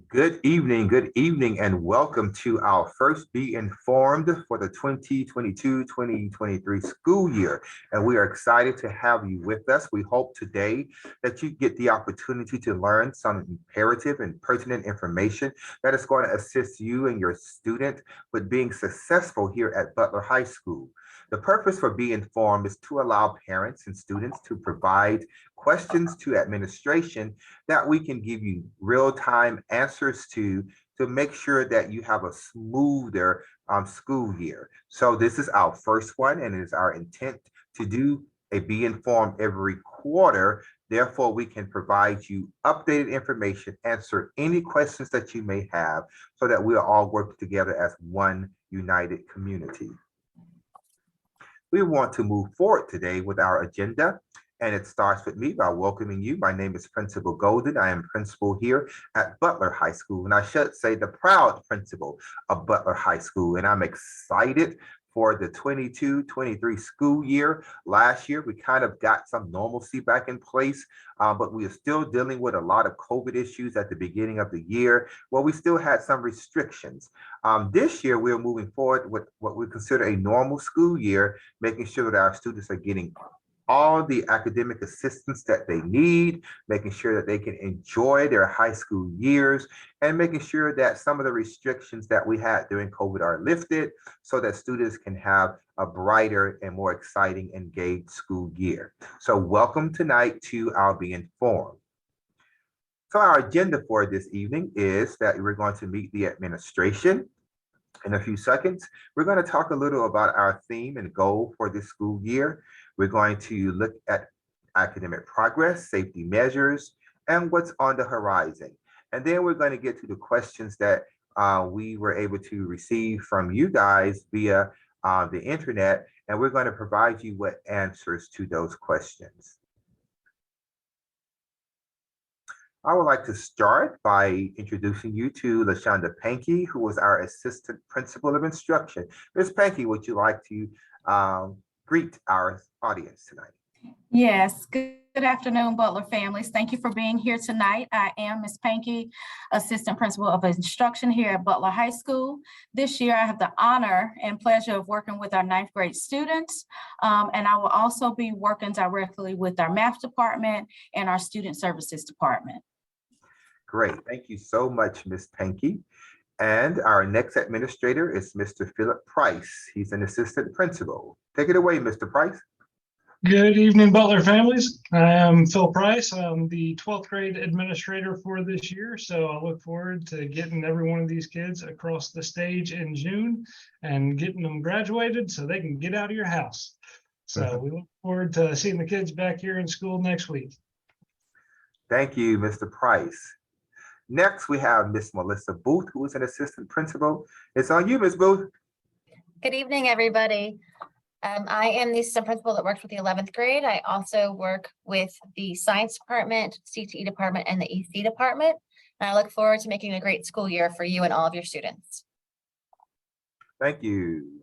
good evening, and welcome to our first Be Informed for the 2022-2023 school year. And we are excited to have you with us. We hope today that you get the opportunity to learn some imperative and pertinent information that is going to assist you and your student with being successful here at Butler High School. The purpose for Be Informed is to allow parents and students to provide questions to administration that we can give you real-time answers to make sure that you have a smoother school year. So this is our first one, and it is our intent to do a Be Informed every quarter. Therefore, we can provide you updated information, answer any questions that you may have, so that we'll all work together as one united community. We want to move forward today with our agenda, and it starts with me by welcoming you. My name is Principal Golden. I am principal here at Butler High School, and I should say the proud principal of Butler High School, and I'm excited for the 22-23 school year. Last year, we kind of got some normalcy back in place, but we are still dealing with a lot of COVID issues at the beginning of the year. Well, we still had some restrictions. This year, we're moving forward with what we consider a normal school year, making sure that our students are getting all the academic assistance that they need, making sure that they can enjoy their high school years, and making sure that some of the restrictions that we had during COVID are lifted so that students can have a brighter and more exciting, engaged school year. So welcome tonight to our Be Informed. So our agenda for this evening is that we're going to meet the administration. In a few seconds, we're going to talk a little about our theme and goal for this school year. We're going to look at academic progress, safety measures, and what's on the horizon. And then we're going to get to the questions that we were able to receive from you guys via the internet, and we're going to provide you with answers to those questions. I would like to start by introducing you to LaShaunda Pankey, who is our Assistant Principal of Instruction. Ms. Pankey, would you like to greet our audience tonight? Yes, good afternoon, Butler families. Thank you for being here tonight. I am Ms. Pankey, Assistant Principal of Instruction here at Butler High School. This year, I have the honor and pleasure of working with our 9th grade students, and I will also be working directly with our math department and our student services department. Great, thank you so much, Ms. Pankey. And our next administrator is Mr. Philip Price. He's an assistant principal. Take it away, Mr. Price. Good evening, Butler families. I am Phil Price. I'm the 12th grade administrator for this year. So I look forward to getting every one of these kids across the stage in June and getting them graduated so they can get out of your house. So we look forward to seeing the kids back here in school next week. Thank you, Mr. Price. Next, we have Miss Melissa Booth, who is an assistant principal. It's on you, Miss Booth. Good evening, everybody. I am the assistant principal that works with the 11th grade. I also work with the science department, CTE department, and the EC department. And I look forward to making a great school year for you and all of your students. Thank you,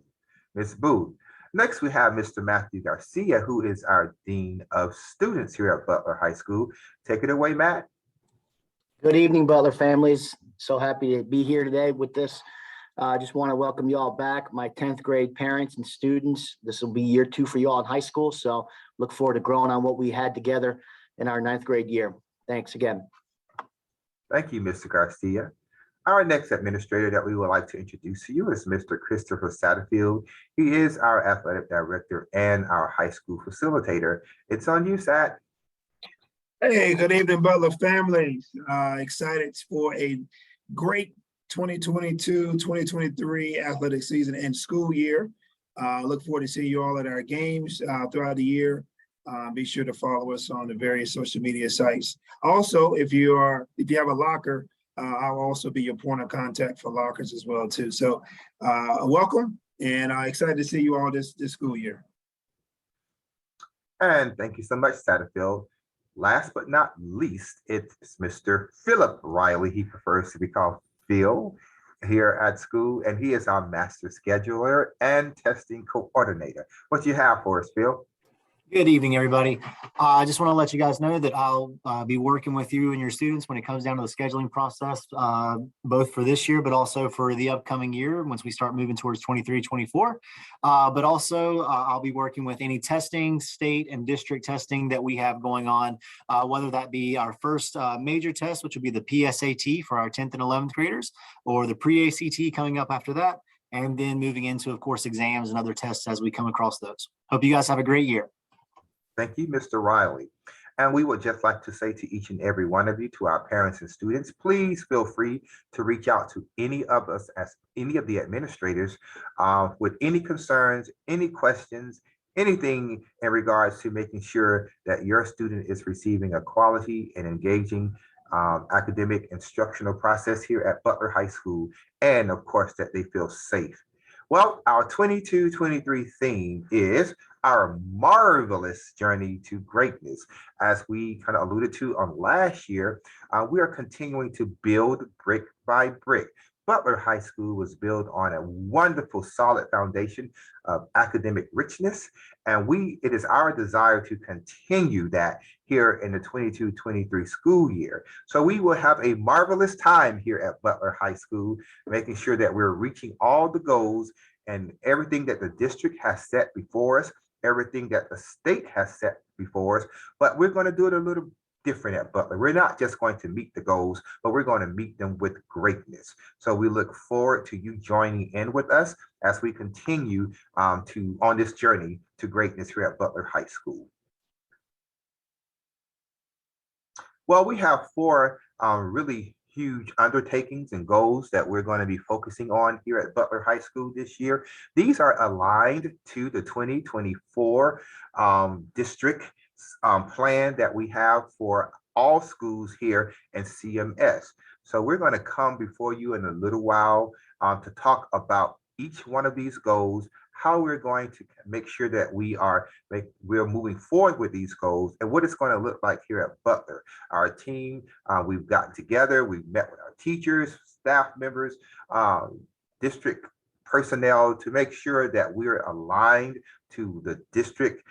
Ms. Booth. Next, we have Mr. Matthew Garcia, who is our Dean of Students here at Butler High School. Take it away, Matt. Good evening, Butler families. So happy to be here today with this. I just want to welcome you all back, my 10th grade parents and students. This will be year 2 for you all in high school. So look forward to growing on what we had together in our 9th grade year. Thanks again. Thank you, Mr. Garcia. Our next administrator that we would like to introduce to you is Mr. Christopher Satterfield. He is our athletic director and our high school facilitator. It's on you, Sat. Hey, good evening, Butler families. Excited for a great 2022-2023 athletic season and school year. Look forward to seeing you all at our games throughout the year. Be sure to follow us on the various social media sites. Also, if you have a locker, I'll also be your point of contact for lockers as well too. So welcome, and excited to see you all this school year. And thank you so much, Satterfield. Last but not least, it's Mr. Philip Riley. He prefers to be called Phil here at school, and he is our master scheduler and testing coordinator. What do you have for us, Phil? Good evening, everybody. I just want to let you guys know that I'll be working with you and your students when it comes down to the scheduling process, both for this year, but also for the upcoming year once we start moving towards 23, 24. But also I'll be working with any testing, state and district testing that we have going on, whether that be our first major test, which will be the PSAT for our 10th and 11th graders, or the pre-ACT coming up after that, and then moving into, of course, exams and other tests as we come across those. Hope you guys have a great year. Thank you, Mr. Riley. And we would just like to say to each and every one of you, to our parents and students, please feel free to reach out to any of us as any of the administrators with any concerns, any questions, anything in regards to making sure that your student is receiving a quality and engaging academic instructional process here at Butler High School, and of course that they feel safe. Well, our 22-23 theme is our marvelous journey to greatness. As we kind of alluded to on last year, we are continuing to build brick by brick. Butler High School was built on a wonderful, solid foundation of academic richness, and it is our desire to continue that here in the 22-23 school year. So we will have a marvelous time here at Butler High School, making sure that we're reaching all the goals and everything that the district has set before us, everything that the state has set before us, but we're going to do it a little different at Butler. We're not just going to meet the goals, but we're going to meet them with greatness. So we look forward to you joining in with us as we continue on this journey to greatness here at Butler High School. Well, we have four really huge undertakings and goals that we're going to be focusing on here at Butler High School this year. These are aligned to the 2024 district plan that we have for all schools here in CMS. So we're going to come before you in a little while to talk about each one of these goals, how we're going to make sure that we're moving forward with these goals, and what it's going to look like here at Butler. Our team, we've gotten together, we've met with our teachers, staff members, district personnel to make sure that we're aligned to the district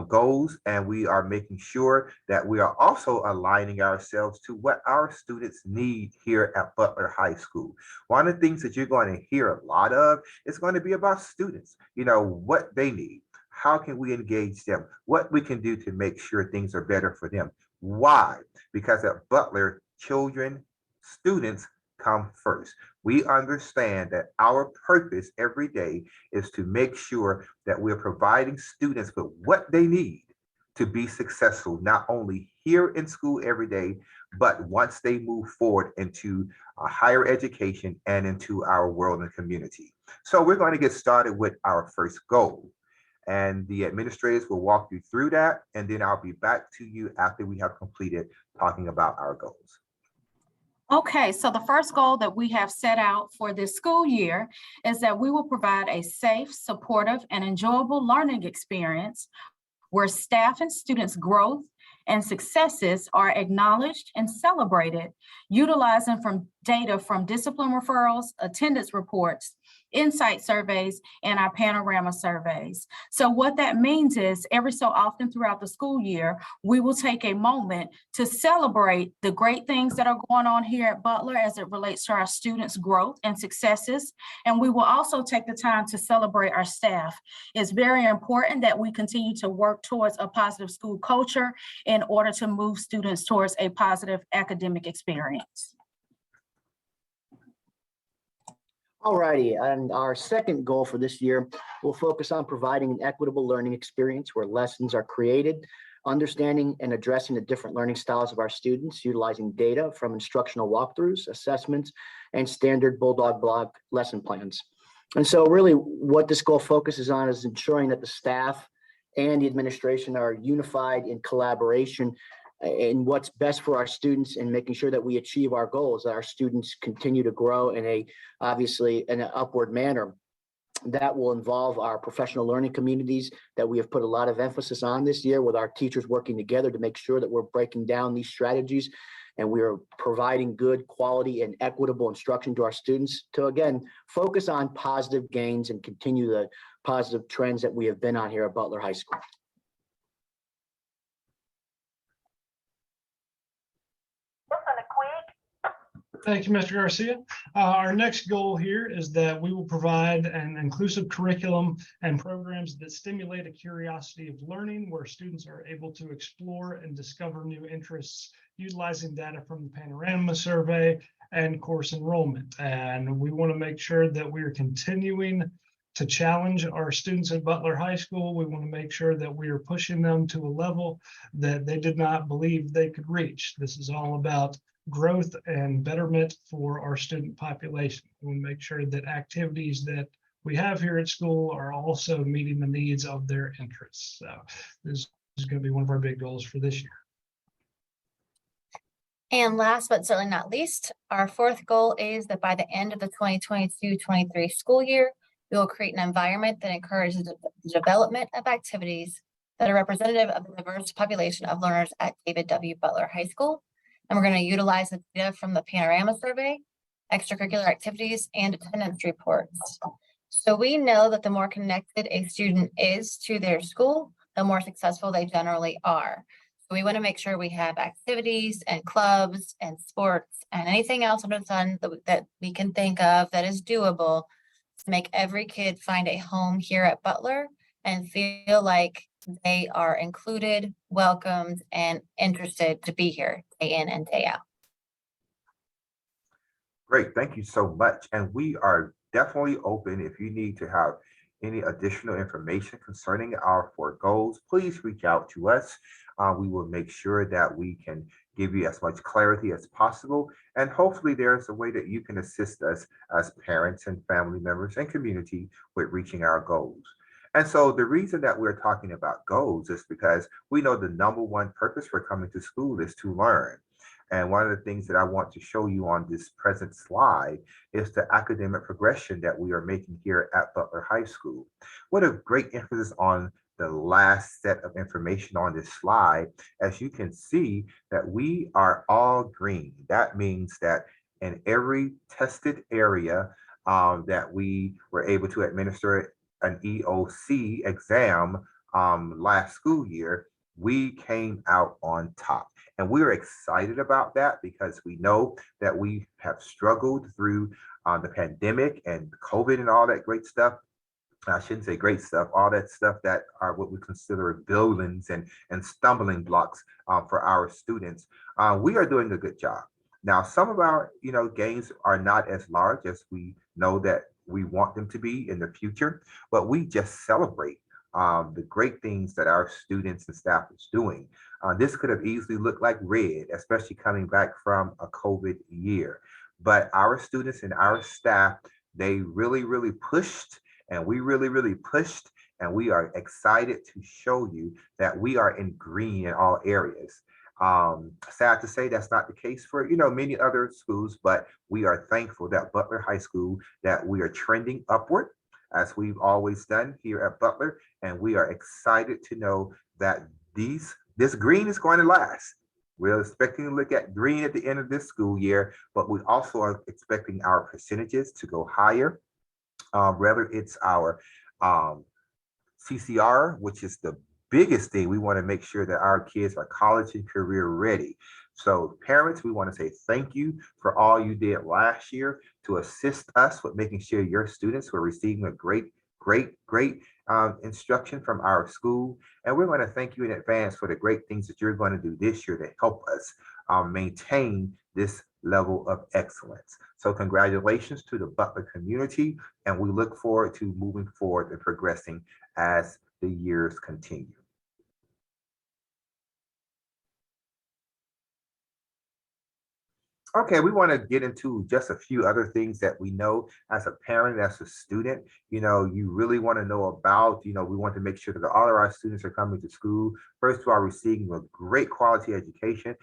goals, and we are making sure that we are also aligning ourselves to what our students need here at Butler High School. One of the things that you're going to hear a lot of is going to be about students, what they need. How can we engage them? What we can do to make sure things are better for them. Why? Because at Butler, children, students come first. We understand that our purpose every day is to make sure that we're providing students with what they need to be successful, not only here in school every day, but once they move forward into a higher education and into our world and community. So we're going to get started with our first goal. And the administrators will walk you through that, and then I'll be back to you after we have completed talking about our goals. Okay, so the first goal that we have set out for this school year is that we will provide a safe, supportive, and enjoyable learning experience where staff and students' growth and successes are acknowledged and celebrated, utilizing data from discipline referrals, attendance reports, insight surveys, and our panorama surveys. So what that means is every so often throughout the school year, we will take a moment to celebrate the great things that are going on here at Butler as it relates to our students' growth and successes. And we will also take the time to celebrate our staff. It's very important that we continue to work towards a positive school culture in order to move students towards a positive academic experience. All righty, and our second goal for this year will focus on providing an equitable learning experience where lessons are created, understanding and addressing the different learning styles of our students, utilizing data from instructional walkthroughs, assessments, and standard Bulldog block lesson plans. And so really what this goal focuses on is ensuring that the staff and the administration are unified in collaboration in what's best for our students and making sure that we achieve our goals, that our students continue to grow obviously in an upward manner. That will involve our professional learning communities that we have put a lot of emphasis on this year, with our teachers working together to make sure that we're breaking down these strategies and we are providing good quality and equitable instruction to our students to, again, focus on positive gains and continue the positive trends that we have been on here at Butler High School. Thank you, Mr. Garcia. Our next goal here is that we will provide an inclusive curriculum and programs that stimulate a curiosity of learning, where students are able to explore and discover new interests utilizing data from the Panorama Survey and course enrollment. And we want to make sure that we are continuing to challenge our students at Butler High School. We want to make sure that we are pushing them to a level that they did not believe they could reach. This is all about growth and betterment for our student population. We want to make sure that activities that we have here at school are also meeting the needs of their interests. So this is going to be one of our big goals for this year. And last but certainly not least, our fourth goal is that by the end of the 2022-23 school year, we will create an environment that encourages the development of activities that are representative of the diverse population of learners at David W. Butler High School. And we're going to utilize the data from the Panorama Survey, extracurricular activities, and attendance reports. So we know that the more connected a student is to their school, the more successful they generally are. So we want to make sure we have activities and clubs and sports and anything else under the sun that we can think of that is doable to make every kid find a home here at Butler and feel like they are included, welcomed, and interested to be here day in and day out. Great, thank you so much. And we are definitely open. If you need to have any additional information concerning our four goals, please reach out to us. We will make sure that we can give you as much clarity as possible. And hopefully there's a way that you can assist us as parents and family members and community with reaching our goals. And so the reason that we're talking about goals is because we know the number one purpose for coming to school is to learn. And one of the things that I want to show you on this present slide is the academic progression that we are making here at Butler High School. What a great emphasis on the last set of information on this slide. As you can see that we are all green. That means that in every tested area that we were able to administer an EOC exam last school year, we came out on top. And we're excited about that because we know that we have struggled through the pandemic and COVID and all that great stuff. I shouldn't say great stuff, all that stuff that are what we consider buildings and stumbling blocks for our students. We are doing a good job. Now, some of our gains are not as large as we know that we want them to be in the future, but we just celebrate the great things that our students and staff is doing. This could have easily looked like red, especially coming back from a COVID year. But our students and our staff, they really, really pushed, and we really, really pushed, and we are excited to show you that we are in green in all areas. Sad to say that's not the case for many other schools, but we are thankful that Butler High School, that we are trending upward as we've always done here at Butler, and we are excited to know that this green is going to last. We're expecting to look at green at the end of this school year, but we also are expecting our percentages to go higher. Whether it's our CCR, which is the biggest thing, we want to make sure that our kids are college and career ready. So parents, we want to say thank you for all you did last year to assist us with making sure your students were receiving a great instruction from our school. And we're going to thank you in advance for the great things that you're going to do this year to help us maintain this level of excellence. So congratulations to the Butler community, and we look forward to moving forward and progressing as the years continue. Okay, we want to get into just a few other things that we know as a parent, as a student, you really want to know about. We want to make sure that all of our students are coming to school, first of all, receiving a great quality education.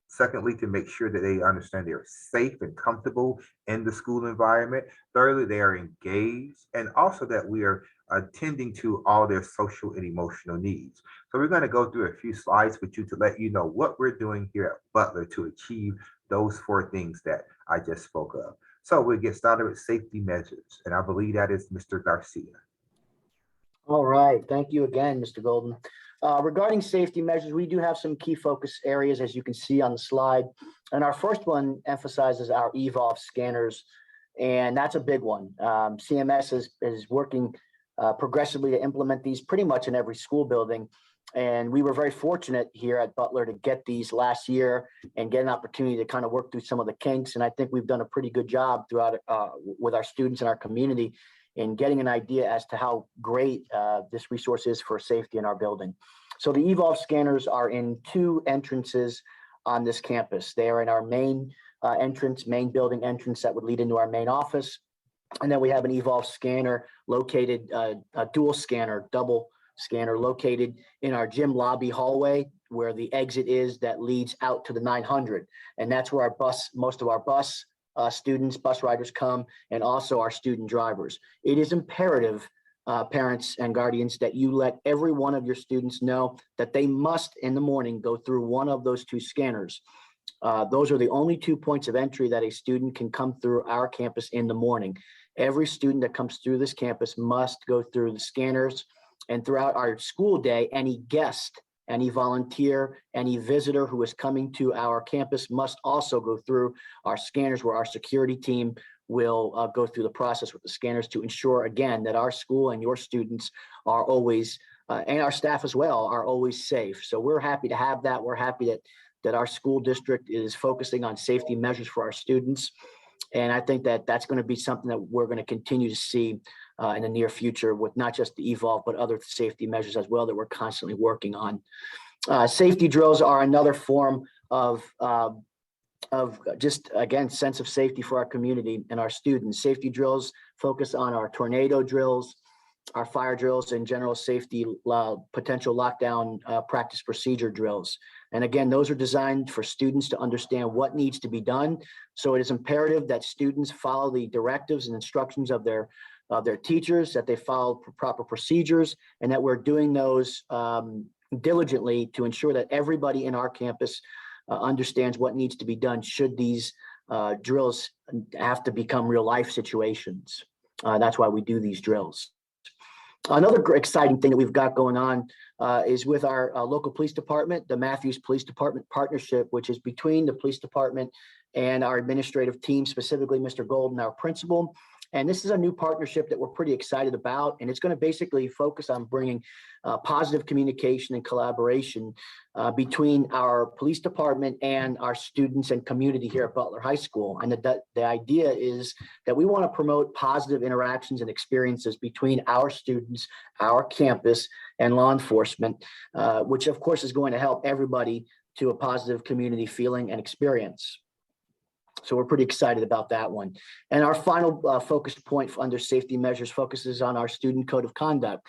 Secondly, to make sure that they understand they're safe and comfortable in the school environment. Thirdly, they are engaged, and also that we are attending to all their social and emotional needs. So we're going to go through a few slides with you to let you know what we're doing here at Butler to achieve those four things that I just spoke of. So we'll get started with safety measures, and I believe that is Mr. Garcia. All right, thank you again, Mr. Golden. Regarding safety measures, we do have some key focus areas, as you can see on the slide. And our first one emphasizes our evolve scanners, and that's a big one. CMS is working progressively to implement these pretty much in every school building. And we were very fortunate here at Butler to get these last year and get an opportunity to kind of work through some of the kinks. And I think we've done a pretty good job throughout with our students and our community in getting an idea as to how great this resource is for safety in our building. So the evolve scanners are in 2 entrances on this campus. They are in our main main building entrance that would lead into our main office. And then we have an evolve scanner located, a dual scanner, double scanner located in our gym lobby hallway, where the exit is that leads out to the 900. And that's where most of our bus students, bus riders come, and also our student drivers. It is imperative, parents and guardians, that you let every one of your students know that they must in the morning go through one of those 2 scanners. Those are the only 2 points of entry that a student can come through our campus in the morning. Every student that comes through this campus must go through the scanners, and throughout our school day, any guest, any volunteer, any visitor who is coming to our campus must also go through our scanners, where our security team will go through the process with the scanners to ensure, again, that our school and your students are always, and our staff as well, are always safe. So we're happy to have that. We're happy that our school district is focusing on safety measures for our students. And I think that that's going to be something that we're going to continue to see in the near future, with not just the evolve, but other safety measures as well that we're constantly working on. Safety drills are another form of just, again, sense of safety for our community and our students. Safety drills focus on our tornado drills, our fire drills, and general safety potential lockdown practice procedure drills. And again, those are designed for students to understand what needs to be done. So it is imperative that students follow the directives and instructions of their teachers, that they follow proper procedures, and that we're doing those diligently to ensure that everybody in our campus understands what needs to be done should these drills have to become real life situations. That's why we do these drills. Another exciting thing that we've got going on is with our local police department, the Matthews Police Department partnership, which is between the police department and our administrative team, specifically Mr. Golden, our principal. And this is a new partnership that we're pretty excited about. And it's going to basically focus on bringing positive communication and collaboration between our police department and our students and community here at Butler High School. And the idea is that we want to promote positive interactions and experiences between our students, our campus, and law enforcement, which of course is going to help everybody to a positive community feeling and experience. So we're pretty excited about that one. And our final focus point under safety measures focuses on our student code of conduct.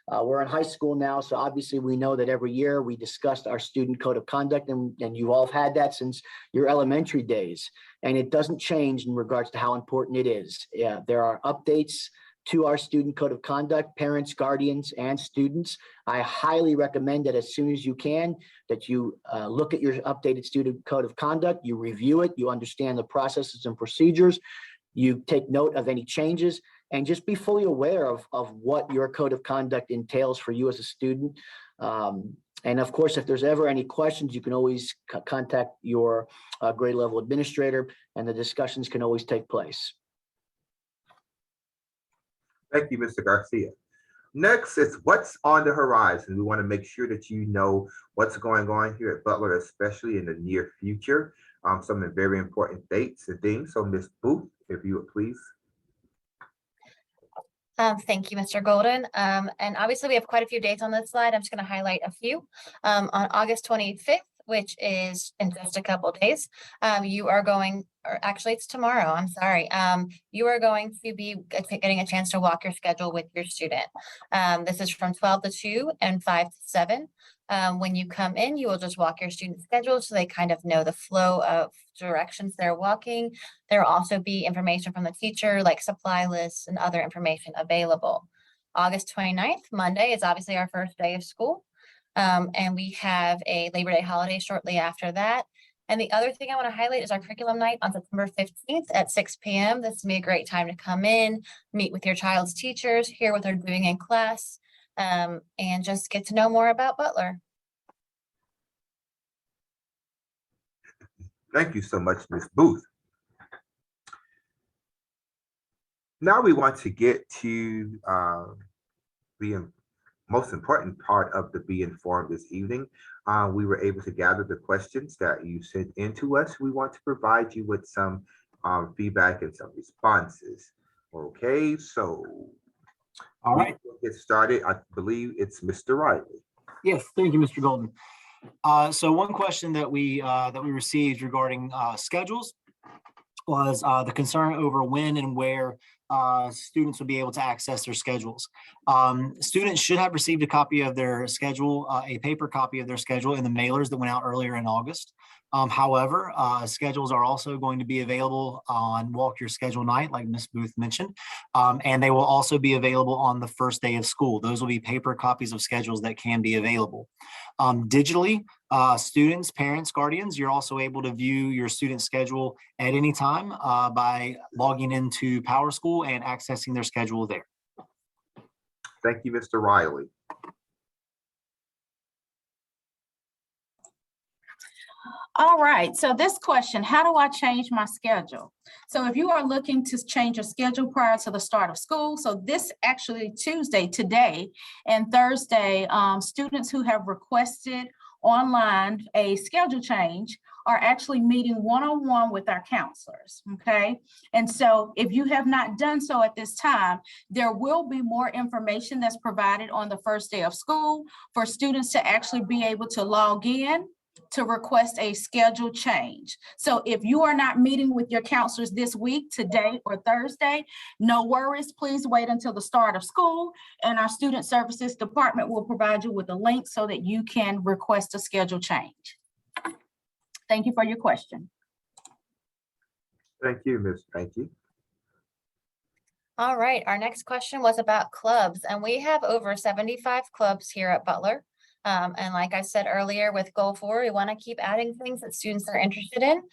We're in high school now, so obviously we know that every year we discussed our student code of conduct, and you all have had that since your elementary days. And it doesn't change in regards to how important it is. Yeah, there are updates to our student code of conduct, parents, guardians, and students. I highly recommend that as soon as you can, that you look at your updated student code of conduct, you review it, you understand the processes and procedures, you take note of any changes, and just be fully aware of what your code of conduct entails for you as a student. And of course, if there's ever any questions, you can always contact your grade level administrator, and the discussions can always take place. Thank you, Mr. Garcia. Next is what's on the horizon. We want to make sure that you know what's going on here at Butler, especially in the near future. Some of the very important dates and things. So Ms. Booth, if you would please. Thank you, Mr. Golden. And obviously we have quite a few dates on this slide. I'm just going to highlight a few. On August 25th, which is in just a couple of days, you are going, or actually it's tomorrow, I'm sorry. You are going to be getting a chance to walk your schedule with your student. This is from 12 to 2 and 5 to 7. When you come in, you will just walk your student schedule so they kind of know the flow of directions they're walking. There will also be information from the teacher, like supply lists and other information available. August 29th, Monday, is obviously our first day of school. And we have a Labor Day holiday shortly after that. And the other thing I want to highlight is our curriculum night on September 15th at 6 p.m. This will be a great time to come in, meet with your child's teachers, hear what they're doing in class. and just get to know more about Butler. Thank you so much, Ms. Booth. Now we want to get to the most important part of the Be Informed this evening. We were able to gather the questions that you sent in to us. We want to provide you with some feedback and some responses. Okay, so All right. we'll get started. I believe it's Mr. Riley. Yes, thank you, Mr. Golden. So one question that we received regarding schedules was the concern over when and where students will be able to access their schedules. Students should have received a copy of their schedule, a paper copy of their schedule in the mailers that went out earlier in August. However, schedules are also going to be available on Walk Your Schedule Night, like Ms. Booth mentioned, and they will also be available on the first day of school. Those will be paper copies of schedules that can be available. Digitally, students, parents, guardians, you're also able to view your student schedule at any time by logging into PowerSchool and accessing their schedule there. Thank you, Mr. Riley. All right, so this question, how do I change my schedule? So if you are looking to change your schedule prior to the start of school, so this actually Tuesday, today, and Thursday, students who have requested online a schedule change are actually meeting one-on-one with our counselors, okay? And so if you have not done so at this time, there will be more information that's provided on the first day of school for students to actually be able to log in to request a schedule change. So if you are not meeting with your counselors this week, today or Thursday, no worries, please wait until the start of school and our student services department will provide you with a link so that you can request a schedule change. Thank you for your question. Thank you, Ms. Pankey. All right, our next question was about clubs, and we have over 75 clubs here at Butler. And like I said earlier, with Goal 4, we want to keep adding things that students are interested in.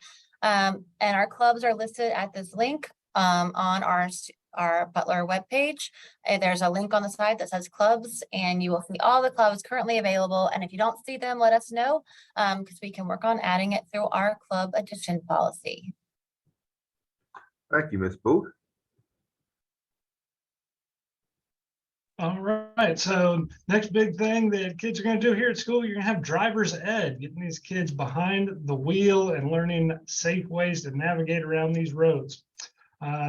And our clubs are listed at this link on our Butler webpage. There's a link on the side that says clubs, and you will see all the clubs currently available. And if you don't see them, let us know, because we can work on adding it through our club addition policy. Thank you, Ms. Booth. All right, so next big thing that kids are going to do here at school, you're going to have driver's ed, getting these kids behind the wheel and learning safe ways to navigate around these roads.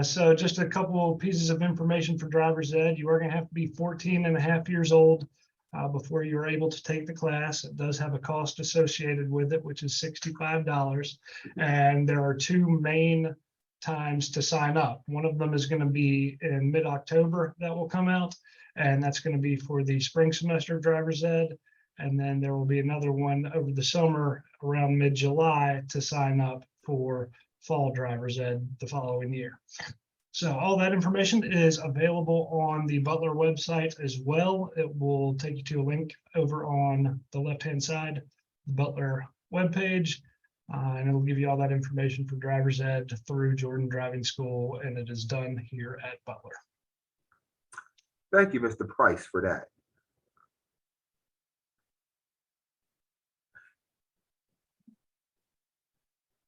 So just a couple pieces of information for driver's ed. You are going to have to be 14 and a half years old before you're able to take the class. It does have a cost associated with it, which is $65. And there are two main times to sign up. One of them is going to be in mid-October that will come out. And that's going to be for the spring semester driver's ed. And then there will be another one over the summer around mid-July to sign up for fall driver's ed the following year. So all that information is available on the Butler website as well. It will take you to a link over on the left-hand side, the Butler webpage, and it will give you all that information for driver's ed through Jordan Driving School, and it is done here at Butler. Thank you, Mr. Price, for that.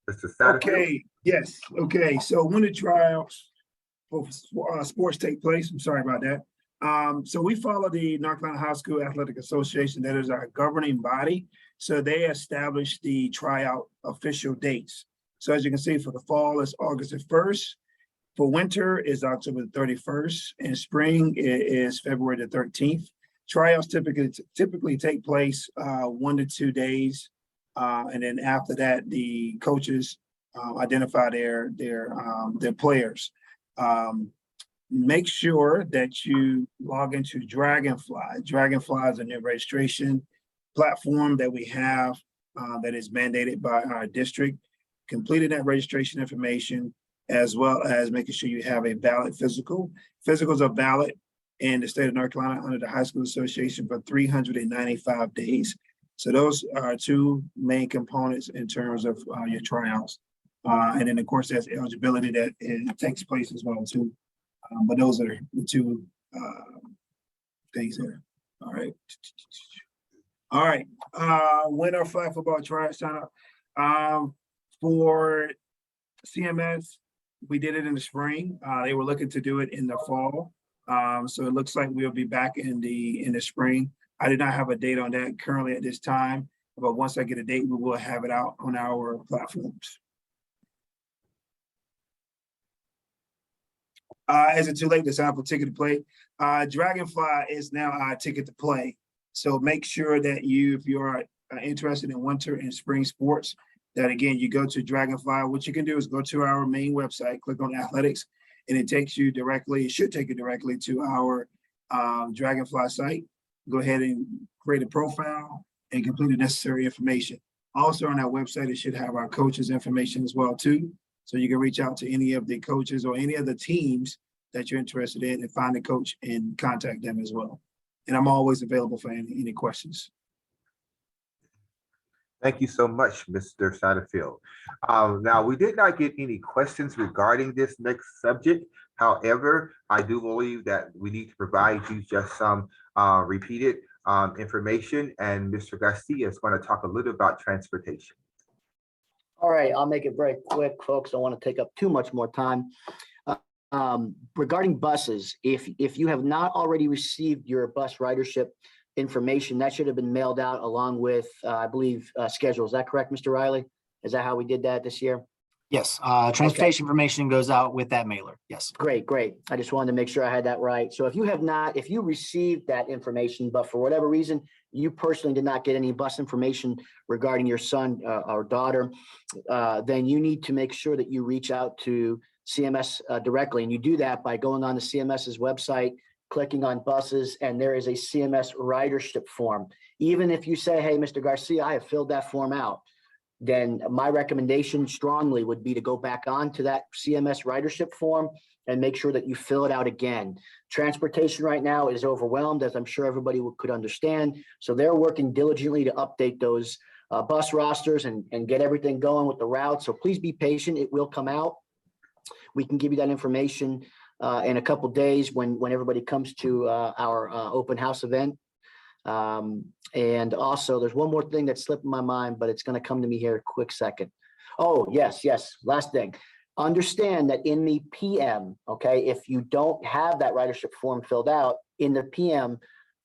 Mr. Satterfield. Okay, yes, okay, so when the trials for sports take place, I'm sorry about that. So we follow the North Carolina High School Athletic Association, that is our governing body. So they establish the tryout official dates. So as you can see, for the fall, it's August the 1st. For winter is October the 31st, and spring is February the 13th. Tryouts typically take place 1 to 2 days. And then after that, the coaches identify their players. Make sure that you log into Dragonfly. Dragonfly is a new registration platform that we have that is mandated by our district. Completing that registration information, as well as making sure you have a valid physical. Physicals are valid in the state of North Carolina under the High School Association for 395 days. So those are two main components in terms of your tryouts. And then of course, there's eligibility that it takes place as well too. But those are the two things there. All right. All right, winter flag football try sign up. For CMS, we did it in the spring. They were looking to do it in the fall. So it looks like we'll be back in the spring. I did not have a date on that currently at this time, but once I get a date, we will have it out on our platforms. Is it too late to sign up for Ticket to Play? Dragonfly is now our Ticket to Play. So make sure that if you are interested in winter and spring sports, that again, you go to Dragonfly. What you can do is go to our main website, click on athletics, and it takes you directly, it should take you directly to our Dragonfly site. Go ahead and create a profile and complete the necessary information. Also on our website, it should have our coaches' information as well too. So you can reach out to any of the coaches or any of the teams that you're interested in and find the coach and contact them as well. And I'm always available for any questions. Thank you so much, Mr. Satterfield. Now, we did not get any questions regarding this next subject. However, I do believe that we need to provide you just some repeated information, and Mr. Garcia is going to talk a little about transportation. All right, I'll make it very quick, folks. I don't want to take up too much more time. Regarding buses, if you have not already received your bus ridership information, that should have been mailed out along with, I believe, schedule. Is that correct, Mr. Riley? Is that how we did that this year? Yes, transportation information goes out with that mailer. Yes. Great. I just wanted to make sure I had that right. So if you received that information, but for whatever reason, you personally did not get any bus information regarding your son or daughter, then you need to make sure that you reach out to CMS directly. And you do that by going on the CMS's website, clicking on buses, and there is a CMS ridership form. Even if you say, hey, Mr. Garcia, I have filled that form out, then my recommendation strongly would be to go back on to that CMS ridership form and make sure that you fill it out again. Transportation right now is overwhelmed, as I'm sure everybody could understand. So they're working diligently to update those bus rosters and get everything going with the route. So please be patient. It will come out. We can give you that information in a couple days when everybody comes to our open house event. And also there's one more thing that slipped in my mind, but it's going to come to me here a quick second. Oh, yes. Last thing. Understand that in the PM, okay, if you don't have that ridership form filled out in the PM,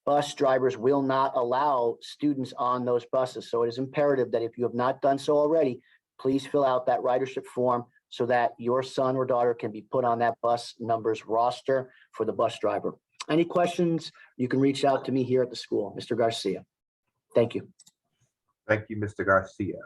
bus drivers will not allow students on those buses. So it is imperative that if you have not done so already, please fill out that ridership form so that your son or daughter can be put on that bus numbers roster for the bus driver. Any questions, you can reach out to me here at the school, Mr. Garcia. Thank you. Thank you, Mr. Garcia.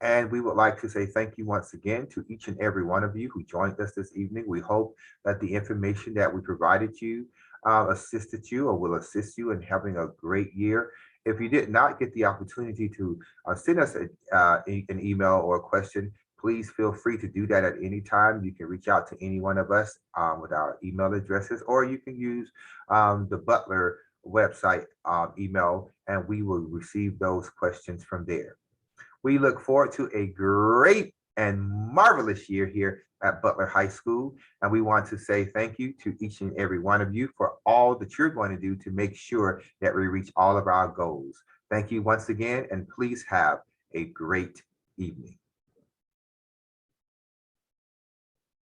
And we would like to say thank you once again to each and every one of you who joined us this evening. We hope that the information that we provided you assisted you or will assist you in having a great year. If you did not get the opportunity to send us an email or a question, please feel free to do that at any time. You can reach out to any one of us with our email addresses, or you can use the Butler website email, and we will receive those questions from there. We look forward to a great and marvelous year here at Butler High School, and we want to say thank you to each and every one of you for all that you're going to do to make sure that we reach all of our goals. Thank you once again, and please have a great evening.